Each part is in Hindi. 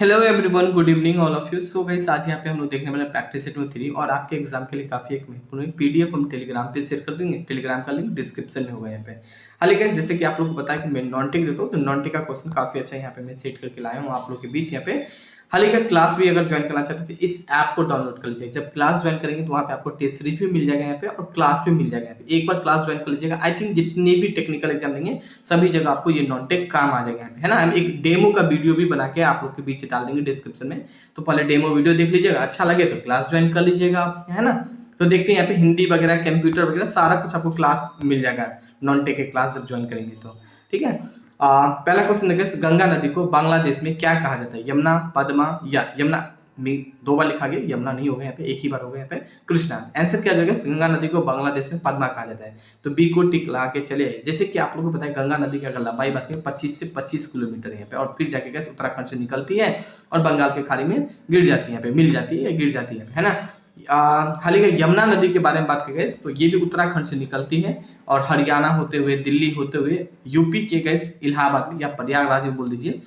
Hello everyone, good evening all of you. So guys, आज यहाँ पे हम लोग देखने वाले प्रैक्टिस सेट में 3 और आपके एग्जाम के लिए काफी एक महत्वपूर्ण पीडीएफ हम टेलीग्राम पे शेयर कर देंगे। टेलीग्राम का लिंक डिस्क्रिप्शन में होगा यहाँ पे। हालांकि गाइस, जैसे कि आप लोग को पता है कि मैं नॉन टेक देता हूँ, तो नॉन टेक का क्वेश्चन काफी अच्छा यहाँ पे मैं सेट करके लाया हूँ आप लोग के बीच यहाँ पे। हालांकि क्लास भी अगर ज्वाइन करना चाहते हैं तो इस ऐप को डाउनलोड कर लीजिए। जब क्लास ज्वाइन करेंगे तो वहाँ पे आपको टेस्ट सीरीज भी मिल जाएगा यहाँ पे और क्लास भी मिल जाएगा यहाँ पे। एक बार क्लास ज्वाइन कर लीजिएगा, आई थिंक जितने भी टेक्निकल एग्जाम देंगे सभी जगह आपको ये नॉन टेक काम आ जाएगा यहाँ पे, है ना। हम एक डेमो का वीडियो भी बना के आप लोग के बीच डाल देंगे डिस्क्रिप्शन में, तो पहले डेमो वीडियो देख लीजिएगा, अच्छा लगे तो क्लास ज्वाइन कर लीजिएगा आप, है ना। तो देखते हैं यहाँ पे हिंदी वगैरह, कंप्यूटर वगैरह सारा कुछ आपको क्लास मिल जाएगा नॉन टेक के क्लास जब ज्वाइन करेंगे तो, ठीक है। पहला क्वेश्चन देखिए, गंगा नदी को बांग्लादेश में क्या कहा जाता है? यमुना, पद्मा या यमुना में 2 बार लिखा गया, यमुना नहीं होगा यहाँ पे, एक ही बार होगा यहाँ पे कृष्णा। आंसर क्या जाएगा? गंगा नदी को बांग्लादेश में पद्मा कहा जाता है। तो बी को टिक लगा के चले। जैसे कि आप लोगों को पता है गंगा नदी की अगर लंबाई बात करें 25 से 25 किलोमीटर यहाँ पे, और फिर जाके गैस उत्तराखंड से निकलती है और बंगाल के खाड़ी में गिर जाती है यहाँ पे, मिल जाती है, गिर जाती है ना। हाल ही यमुना नदी के बारे में बात करें तो ये भी उत्तराखंड से निकलती है और हरियाणा होते हुए, दिल्ली होते हुए, यूपी के गैस इलाहाबाद या प्रयागराज में बोल दीजिए,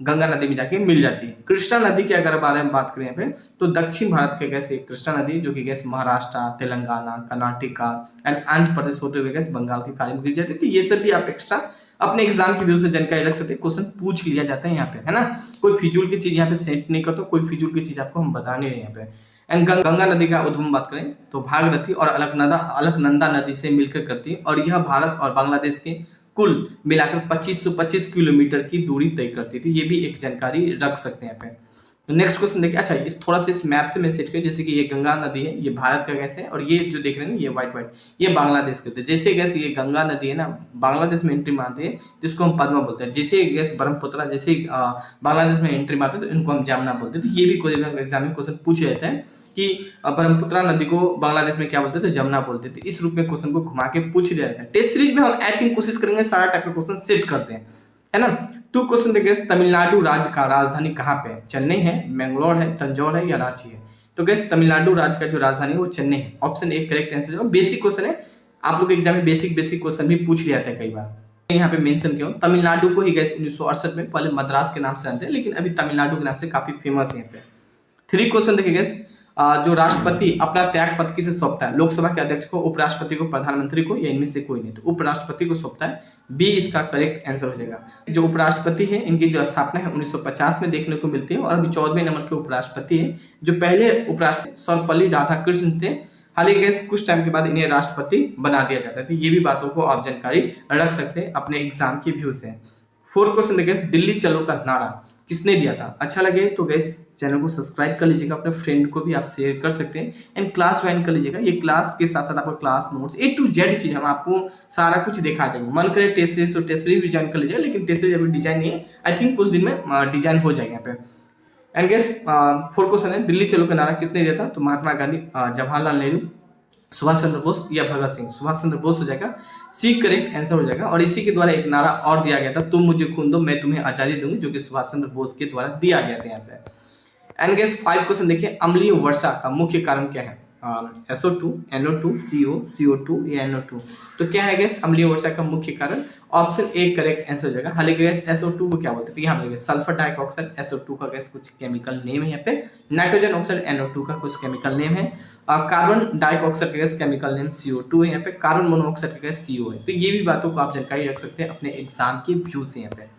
गंगा नदी में जाके मिल जाती है। कृष्णा नदी के अगर बारे में बात करें यहाँ पे तो दक्षिण भारत के गैस कृष्णा नदी जो कि गैस महाराष्ट्र, तेलंगाना, कर्नाटका एंड आंध्र प्रदेश होते हुए गैस बंगाल की खाड़ी में गिर जाती है। तो ये सब भी आप एक्स्ट्रा अपने एग्जाम की व्यू से जानकारी रख सकते हैं, क्वेश्चन पूछ लिया जाता है यहाँ पे, है ना। कोई फिजूल की चीज यहाँ पे सेट नहीं करता, कोई फिजूल की चीज आपको हम बता नहीं रहे यहाँ पे। एंड गंगा नदी का उद्गम बात करें तो भागीरथी और अलकनंदा नदी से मिलकर करती है और यह भारत और बांग्लादेश के कुल मिलाकर 2525 किलोमीटर की दूरी तय करती है। तो ये भी एक जानकारी रख सकते हैं यहाँ पे। नेक्स्ट क्वेश्चन देखिए, अच्छा इस थोड़ा सा इस मैप से मैं सेट किया, जैसे कि ये गंगा नदी है, ये भारत का गैस है, और ये जो देख रहे हैं ये व्हाइट व्हाइट ये बांग्लादेश के होते हैं। जैसे गैस ये गंगा नदी है ना, बांग्लादेश में एंट्री मारती है जिसको हम पद्मा बोलते हैं। जैसे गैस ब्रह्मपुत्र जैसे बांग्लादेश में एंट्री मारते हैं तो इनको हम जमुना बोलते हैं। तो ये भी कोई एग्जाम में क्वेश्चन पूछे जाता है कि ब्रह्मपुत्र नदी को बांग्लादेश में क्या बोलते थे? जमुना बोलते थे। इस रूप में क्वेश्चन को घुमा के पूछ लिया जाता है। टेस्ट सीरीज में हम आई थिंक कोशिश करेंगे सारा टाइप का क्वेश्चन सेट करते हैं, है ना। 2 क्वेश्चन देखिए, तमिलनाडु राज्य का राजधानी कहाँ पे है? चेन्नई है, मैंगलोर है, तंजौर है या रांची है? तो गैस तमिलनाडु राज्य का जो राजधानी है वो चेन्नई है। ऑप्शन ए करेक्ट आंसर है। बेसिक क्वेश्चन है, आप लोग एग्जाम में बेसिक क्वेश्चन भी पूछ लिया जाता है कई बार। यहाँ पे मेंशन क्यों? तमिलनाडु को ही गैस 1968 में पहले मद्रास के नाम से जानते हैं, लेकिन अभी तमिलनाडु के नाम से काफी फेमस है यहाँ पे। 3 क्वेश्चन देखिए गैस, जो राष्ट्रपति अपना त्याग पत्र किसे सौंपता है? लोकसभा के अध्यक्ष को, उपराष्ट्रपति को, प्रधानमंत्री को, या इनमें से कोई नहीं? तो उपराष्ट्रपति को सौंपता है, बी इसका करेक्ट आंसर हो जाएगा। जो उपराष्ट्रपति है इनकी जो स्थापना है 1950 में देखने को मिलती है और अभी 14वें नंबर के उपराष्ट्रपति है। जो पहले उपराष्ट्रपति सर्वपल्ली राधाकृष्णन थे, हाल ही गैस कुछ टाइम के बाद इन्हें राष्ट्रपति बना दिया जाता है। तो ये भी बातों को आप जानकारी रख सकते हैं अपने एग्जाम के व्यू से। 4 क्वेश्चन देखिए, दिल्ली चलो का नारा किसने दिया था? अच्छा लगे तो गैस चैनल को सब्सक्राइब कर लीजिएगा, अपने फ्रेंड को भी आप शेयर कर सकते हैं एंड क्लास ज्वाइन कर लीजिएगा। ये क्लास के साथ साथ आपको class notes A to Z चीज हम आपको सारा कुछ दिखा देंगे। मन करे टेस्ट सीरीज तो टेस्ट सीरीज भी ज्वाइन कर लीजिएगा, लेकिन टेस्ट सीरीज अभी डिजाइन नहीं है, आई थिंक कुछ दिन में डिजाइन हो जाएगा यहाँ पे। एंड गैस 4 क्वेश्चन है, दिल्ली चलो का नारा किसने दिया था? तो महात्मा गांधी, जवाहरलाल नेहरू, सुभाष चंद्र बोस या भगत सिंह? सुभाष चंद्र बोस हो जाएगा, सी करेक्ट आंसर हो जाएगा। और इसी के द्वारा एक नारा और दिया गया था, तुम मुझे खून दो मैं तुम्हें आजादी दूंगी, जो कि सुभाष चंद्र बोस के द्वारा दिया गया था यहाँ पे। एंड गैस 5 क्वेश्चन देखिए, अम्लीय वर्षा का मुख्य कारण क्या है? SO2, NO2, CO, CO2 या NO2? तो क्या है गैस अम्लीय वर्षा का मुख्य कारण? ऑप्शन ए करेक्ट आंसर हो जाएगा। हालांकि गैस SO2 को क्या बोलते थे? यहाँ पे सल्फर डाइऑक्साइड SO2 का गैस कुछ केमिकल नेम है यहाँ पे। नाइट्रोजन ऑक्साइड NO2 का कुछ केमिकल नेम है। कार्बन डाइऑक्साइड का गैस केमिकल नेम CO2 है यहाँ पे। कार्बन मोनोऑक्साइड का गैस CO है। तो ये भी बातों को आप जानकारी रख सकते हैं अपने एग्जाम के व्यू से यहाँ पे।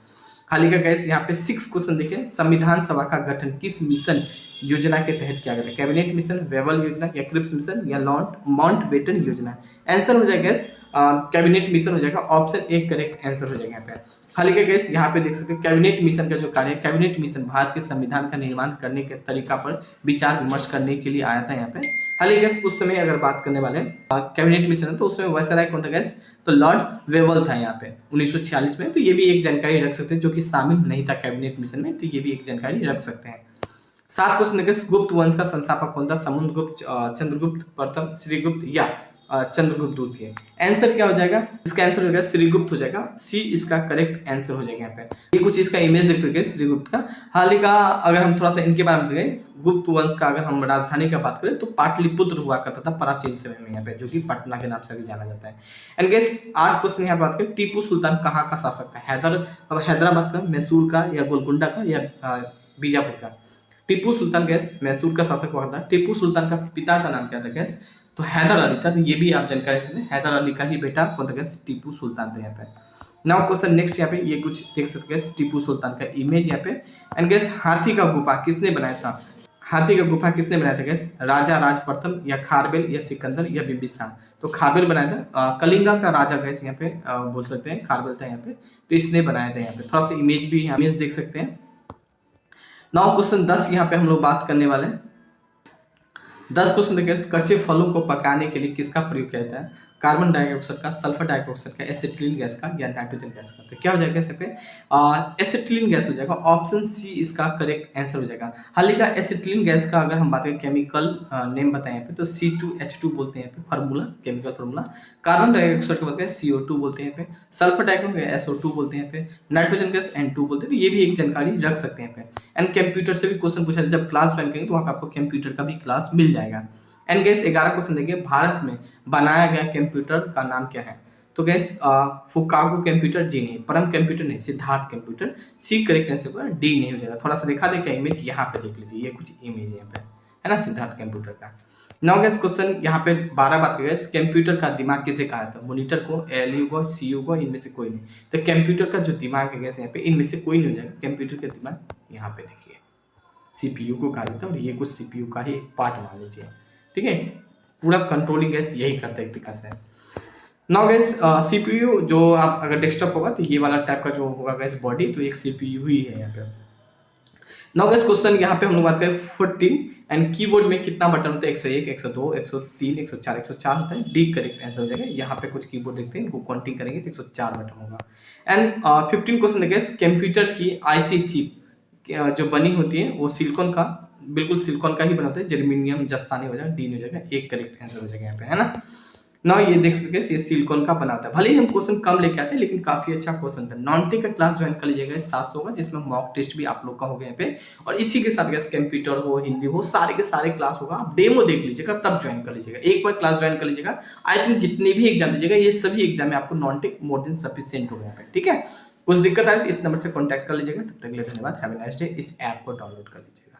हाल ही का गैस यहाँ पे 6 क्वेश्चन देखिए, संविधान सभा का गठन किस मिशन योजना के तहत किया गया था? कैबिनेट मिशन, वेवल योजना या क्रिप्स मिशन या माउंटबेटन योजना? आंसर हो जाएगा गैस कैबिनेट मिशन हो जाएगा। ऑप्शन ए करेक्ट आंसर हो जाएगा यहाँ पे। हाल ही का गैस यहाँ पे देख सकते हैं, कैबिनेट मिशन का जो कार्य है, कैबिनेट मिशन भारत के संविधान का निर्माण करने के तरीका पर विचार विमर्श करने के लिए आया था यहाँ पे। हाल ही गैस उस समय अगर बात करने वाले कैबिनेट मिशन है तो उसमें वायसराय कौन था गैस? तो लॉर्ड वेवल था यहाँ पे 1946 में। तो ये भी एक जानकारी रख सकते हैं, जो कि शामिल नहीं था कैबिनेट मिशन में, तो ये भी एक जानकारी रख सकते हैं। 7 क्वेश्चन देखिए, गुप्त वंश का संस्थापक कौन था? समुद्रगुप्त, चंद्रगुप्त प्रथम, श्रीगुप्त या चंद्रगुप्त द्वितीय? आंसर क्या हो जाएगा? इसका आंसर हो जाएगा श्रीगुप्त हो जाएगा, सी इसका करेक्ट आंसर हो जाएगा यहाँ पे। ये कुछ इसका इमेज देखते हैं श्रीगुप्त का। हाल ही का अगर हम थोड़ा सा इनके बारे में देखें, गुप्त वंश का अगर हम राजधानी का बात करें तो पाटलिपुत्र हुआ करता था प्राचीन समय में यहाँ पे, जो कि पटना के नाम से भी जाना जाता है। एंड गेस 8 क्वेश्चन यहाँ बात करें, टीपू सुल्तान कहाँ का शासक था? हैदराबाद का, मैसूर का या गोलकुंडा का या बीजापुर का। टीपू सुल्तान गैस मैसूर का शासक हुआ था। टीपू सुल्तान का पिता का नाम क्या था गैस, तो हैदर अली था। तो ये भी आप जानकारी रखते हैं, हैदर अली का ही बेटा कौन था गैस, टीपू सुल्तान था यहाँ पे। नाउ क्वेश्चन नेक्स्ट, यहाँ पे ये कुछ देख सकते हैं टीपू सुल्तान का इमेज यहाँ पे। एंड गैस हाथी का गुफा किसने बनाया था, हाथी का गुफा किसने बनाया था गैस, राजा राज प्रथम या खारबेल या सिकंदर या बिंबिसार। तो खारबेल बनाया था, कलिंगा का राजा गैस यहाँ पे बोल सकते हैं, खारबेल था यहाँ पे, तो इसने बनाया था यहाँ पे। थोड़ा सा इमेज भी इमेज देख सकते हैं। नाउ क्वेश्चन 10 यहाँ पे हम लोग बात करने वाले हैं। 10 क्वेश्चन देखिए, कच्चे फलों को पकाने के लिए किसका प्रयोग किया जाता है, कार्बन डाइऑक्साइड का, सल्फर डाइऑक्साइड का, एसिटिलीन गैस का या नाइट्रोजन गैस का। तो क्या हो जाएगा यहाँ पे, एसिटिलीन गैस हो जाएगा, ऑप्शन सी इसका करेक्ट आंसर हो जाएगा। हालांकि एसिटिलीन गैस का अगर हम बात करें केमिकल नेम बताएं यहाँ पे, तो C2H2 बोलते हैं यहाँ पे formula, chemical formula. Carbon dioxide को बोलते हैं CO2 बोलते हैं यहाँ पे, सल्फर डाइऑक्साइड SO2 बोलते हैं यहाँ पे, नाइट्रोजन गैस N2 बोलते हैं। तो ये भी एक जानकारी रख सकते हैं यहाँ पे। एंड कंप्यूटर से भी क्वेश्चन पूछा, जब क्लास ज्वाइन करेंगे तो वहाँ पे आपको कंप्यूटर का भी क्लास मिल जाएगा। एंड गैस 11 क्वेश्चन देखिए, भारत में बनाया गया कंप्यूटर का नाम क्या है, तो गैस फुकागो कंप्यूटर, जी नहीं, परम कंप्यूटर नहीं, Siddharth computer, C correct answer होगा, डी नहीं हो जाएगा। थोड़ा सा दिखा देखिए इमेज, यहाँ पे देख लीजिए, ये कुछ इमेज यहाँ पे है ना, सिद्धार्थ कंप्यूटर का। नाउ गैस क्वेश्चन यहाँ पे 12 बात करें, कंप्यूटर का दिमाग किसे कहा था, मॉनिटर को, ALU को, CPU को, इनमें से कोई नहीं। तो कंप्यूटर का जो दिमाग है गैस यहाँ पे, इनमें से कोई नहीं हो जाएगा। कंप्यूटर का दिमाग यहाँ पे देखिए CPU को कहा जाता है, और ये कुछ CPU का ही एक पार्ट मान लीजिए, ठीक है। पूरा कंट्रोलिंग गैस यही करता है एक तरीका से। नाउ गैस CPU जो आप अगर डेस्कटॉप होगा तो ये वाला टाइप का जो होगा गैस बॉडी, तो एक CPU ही है यहाँ पे। नाउ गैस क्वेश्चन यहाँ पे हम लोग बात करें 14, एंड कीबोर्ड में कितना बटन होता है, 101, 102, 103, 104, 104 होता है, डी करेक्ट आंसर हो जाएगा। यहाँ पे कुछ कीबोर्ड देखते हैं, इनको काउंटिंग करेंगे तो 104 बटन होगा। एंड 15 क्वेश्चन देखिए, कंप्यूटर की IC चिप जो बनी होती है वो सिलिकॉन का, बिल्कुल सिलिकॉन का ही बनाता है, जर्मेनियम जस्ता नहीं हो जाएगा, डी नहीं हो जाएगा, एक करेक्ट आंसर हो जाएगा यहाँ पे, है ना। ना ये देख सकते हैं, ये सिलिकॉन का बना होता है। भले ही हम क्वेश्चन कम लेके आते हैं, लेकिन काफी अच्छा क्वेश्चन था। नॉन-टेक का क्लास ज्वाइन कर लीजिएगा, 700 का, जिसमें मॉक टेस्ट भी आप लोग का हो गया यहाँ पे, और इसी के साथ गैस कंप्यूटर हो, हिंदी हो, सारे के सारे क्लास होगा। आप डेमो देख लीजिएगा, तब ज्वाइन कर लीजिएगा। एक बार क्लास ज्वाइन कर लीजिएगा, आई थिंक जितने भी एग्जाम लीजिएगा, ये सभी एग्जाम में आपको नॉन-टेक मोर देन सफिशिएंट होगा यहाँ पे, ठीक है। कुछ दिक्कत आ रही है इस नंबर से कॉन्टैक्ट कर लीजिएगा। तब तक के लिए धन्यवाद, हैव अ नाइस डे। इस ऐप को डाउनलोड कर लीजिएगा।